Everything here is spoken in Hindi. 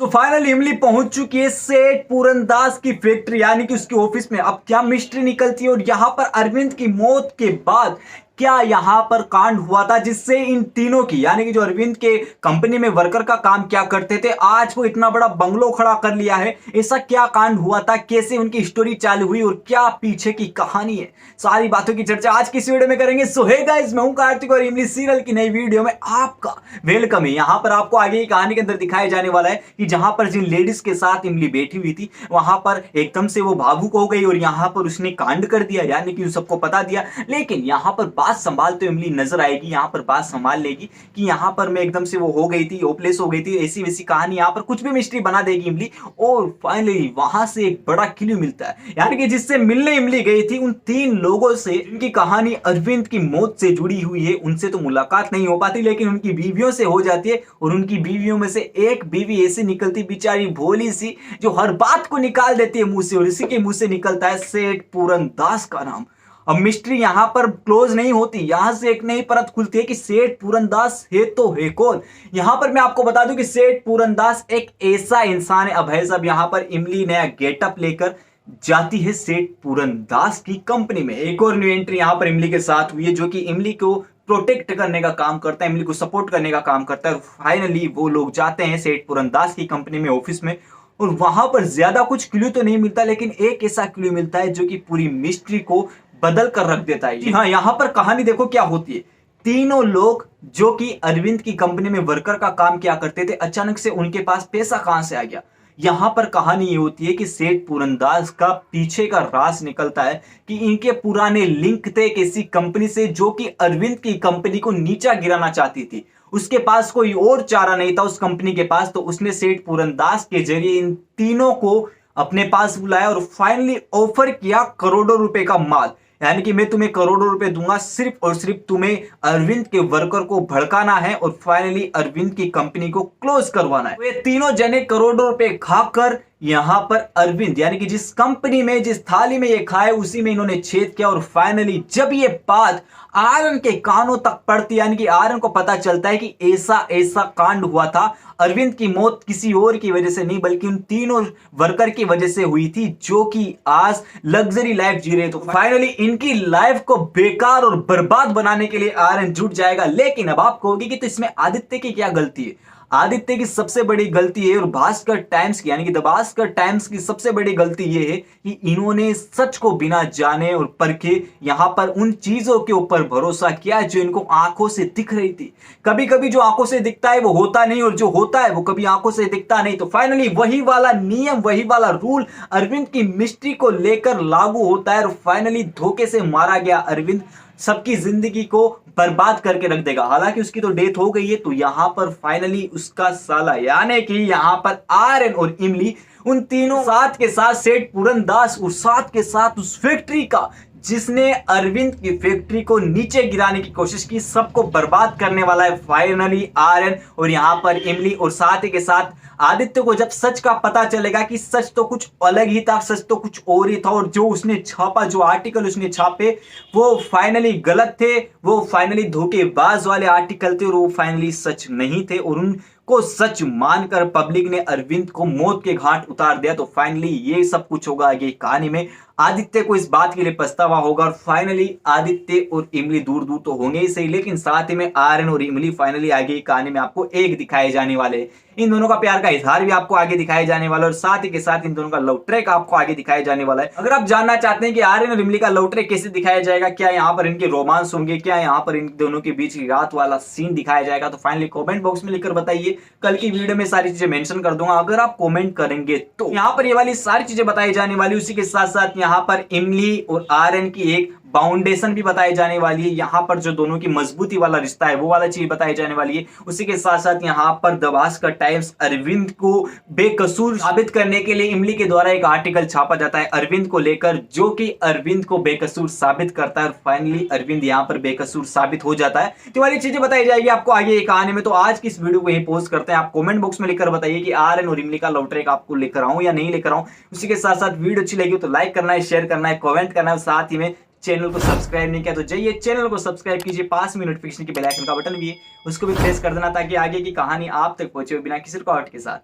सो फाइनली इमली पहुंच चुकी है सेठ पूरनदास की फैक्ट्री यानी कि उसके ऑफिस में। अब क्या मिस्ट्री निकलती है और यहां पर अरविंद की मौत के बाद क्या यहां पर कांड हुआ था जिससे इन तीनों की यानी कि जो अरविंद के कंपनी में वर्कर का काम क्या करते थे आज वो इतना बड़ा बंगलो खड़ा कर लिया है। ऐसा क्या कांड हुआ था, कैसे उनकी स्टोरी चालू हुई और क्या पीछे की कहानी है, सारी बातों की चर्चा आज की इस वीडियो में करेंगे। सो हे गाइस, मैं हूं कार्तिक और इमली सीरियल की नई वीडियो में आपका वेलकम है। यहां पर आपको आगे की कहानी के अंदर दिखाया जाने वाला है कि जहां पर जिन लेडीज के साथ इमली बैठी हुई थी वहां पर एकदम से वो भावुक हो गई और यहां पर उसने कांड कर दिया यानी कि सबको बता दिया। लेकिन यहां पर बात संभालते इमली नजर आएगी, यहां पर बात संभाल लेगी कि यहां पर मैं एकदम से वो हो गई थी, होपलेस हो गई थी, ऐसी वैसी कहानी यहां पर कुछ भी मिस्ट्री बना देगी इमली। और फाइनली वहां से एक बड़ा क्लू मिलता है यानी कि जिससे मिलने इमली गई थी उन तीन लोगों से जिनकी कहानी अरविंद की मौत से जुड़ी हुई है। उनसे तो मुलाकात नहीं हो पाती लेकिन उनकी बीवियों से हो जाती है और उनकी बीवियों में से एक बीवी ऐसी निकलती बेचारी भोली सी जो हर बात को निकाल देती है मुंह से और इसी के मुंह से निकलता है सेठ पूरनदास का नाम। अब मिस्ट्री यहां पर क्लोज नहीं होती, यहां से एक नई परत खुलती है कि सेठ पूरनदास है तो है कौन। यहां पर मैं आपको बता दूं कि सेठ पूरनदास एक ऐसा इंसान है। अब है सब यहां पर इमली नया गेटअप लेकर जाती है सेठ पूरनदास की कंपनी में। एक और न्यू एंट्री यहां पर इमली के साथ हुई है जो कि इमली को प्रोटेक्ट करने का काम करता है, इमली को सपोर्ट करने का काम करता है। और फाइनली वो लोग जाते हैं सेठ पूरनदास की कंपनी में, ऑफिस में। और वहां पर ज्यादा कुछ क्लू तो नहीं मिलता लेकिन एक ऐसा क्लू मिलता है जो कि पूरी मिस्ट्री को बदल कर रख देता है। जी हाँ, यहां पर कहानी देखो क्या होती है। तीनों लोग जो कि अरविंद की कंपनी में वर्कर का काम किया करते थे, अचानक से उनके पास पैसा कहां से आ गया। यहां पर कहानी ये होती है कि सेठ पूरनदास का पीछे का राज निकलता है कि इनके पुराने लिंक थे एक ऐसी कंपनी से जो कि अरविंद की कंपनी को नीचा गिराना चाहती थी। उसके पास कोई और चारा नहीं था उस कंपनी के पास, तो उसने सेठ पूरनदास के जरिए इन तीनों को अपने पास बुलाया और फाइनली ऑफर किया करोड़ों रुपए का माल। यानी कि मैं तुम्हें करोड़ों रुपए दूंगा सिर्फ और सिर्फ तुम्हें अरविंद के वर्कर को भड़काना है और फाइनली अरविंद की कंपनी को क्लोज करवाना है। तो ये तीनों जने करोड़ों रुपए खाकर यहां पर अरविंद यानी कि जिस कंपनी में जिस थाली में ये खाए उसी में इन्होंने छेद किया। और फाइनली जब ये बात आर्यन के कानों तक पड़ती यानी कि आर्यन को पता चलता है कि ऐसा ऐसा कांड हुआ था, अरविंद की मौत किसी और की वजह से नहीं बल्कि उन तीनों वर्कर की वजह से हुई थी जो कि आज लग्जरी लाइफ जी रहे। तो फाइनली इनकी लाइफ को बेकार और बर्बाद बनाने के लिए आर्यन जुट जाएगा। लेकिन अब आप कहोगे कि तो इसमें आदित्य की क्या गलती है। आदित्य की सबसे बड़ी गलती है और भास्कर टाइम्स की यानी कि द भास्कर टाइम्स की सबसे बड़ी गलती यह है कि इन्होंने सच को बिना जाने और परखे यहां पर उन चीजों के ऊपर भरोसा किया जो इनको आंखों से दिख रही थी। कभी कभी जो आंखों से दिखता है वो होता नहीं और जो होता है वो कभी आंखों से दिखता नहीं। तो फाइनली वही वाला नियम, वही वाला रूल अरविंद की मिस्ट्री को लेकर लागू होता है और फाइनली धोखे से मारा गया अरविंद सबकी जिंदगी को बर्बाद करके रख देगा। हालांकि उसकी तो डेथ हो गई है। तो यहां पर फाइनली उसका साला यानी कि यहां पर आर्यन और इमली उन तीनों साथ के साथ सेठ पूरनदास और साथ के साथ उस फैक्ट्री का जिसने अरविंद की फैक्ट्री को नीचे गिराने की कोशिश की, सबको बर्बाद करने वाला है फाइनली आर्यन और यहां पर इमली। और साथ ही के साथ आदित्य को जब सच का पता चलेगा कि सच तो कुछ अलग ही था, सच तो कुछ और ही था और जो उसने छापा, जो आर्टिकल उसने छापे वो फाइनली गलत थे, वो फाइनली धोखेबाज वाले आर्टिकल थे और वो फाइनली सच नहीं थे और उनको सच मानकर पब्लिक ने अरविंद को मौत के घाट उतार दिया। तो फाइनली ये सब कुछ होगा आगे कहानी में। आदित्य को इस बात के लिए पछतावा होगा और फाइनली आदित्य और इमली दूर दूर तो होंगे ही सही लेकिन साथ ही में आर्यन और इमली फाइनली आगे की कहानी में आपको एक दिखाए जाने वाले। इन दोनों का प्यार का इजहार भी आपको आगे दिखाए जाने वाला है और साथ ही के साथ इन दोनों का लव ट्रैक आपको आगे दिखाया जाने वाला है। अगर आप जानना चाहते हैं कि आर्यन और इमली का लव ट्रैक कैसे दिखाया जाएगा, क्या यहाँ पर इनके रोमांस होंगे, क्या यहाँ पर इन दोनों के बीच रात वाला सीन दिखाया जाएगा, तो फाइनली कमेंट बॉक्स में लिखकर बताइए। कल की वीडियो में सारी चीजें मेंशन कर दूंगा अगर आप कमेंट करेंगे तो। यहाँ पर ये वाली सारी चीजें बताई जाने वाली, उसी के साथ साथ यहाँ पर इमली और आर्यन की एक बाउंडेशन भी बताई जाने वाली है। यहाँ पर जो दोनों की मजबूती वाला रिश्ता है वो वाला चीज बताई जाने वाली है। उसी के साथ साथ यहाँ पर द भास्कर टाइम्स अरविंद को बेकसूर साबित करने के लिए इमली के द्वारा एक आर्टिकल छापा जाता है अरविंद को लेकर जो कि अरविंद को बेकसूर साबित करता है और फाइनली अरविंद यहाँ पर बेकसूर साबित हो जाता है। तो वाली चीजें बताई जाएगी आपको आगे एक कहानी में। तो आज की इस वीडियो को यही पोस्ट करते हैं। आप कमेंट बॉक्स में लिखकर बताइए कि आर्यन और इमली का लव ट्रैक आपको लेकर आऊं या नहीं लेकर आऊं। उसी के साथ साथ वीडियो अच्छी लगी तो लाइक करना है, शेयर करना है, कमेंट करना है, साथ ही में चैनल को सब्सक्राइब नहीं किया तो जाइए चैनल को सब्सक्राइब कीजिए। पास में नोटिफिकेशन की बेल आइकन का बटन भी है उसको भी प्रेस कर देना ताकि आगे की कहानी आप तक पहुंचे बिना किसी रुकावट के साथ।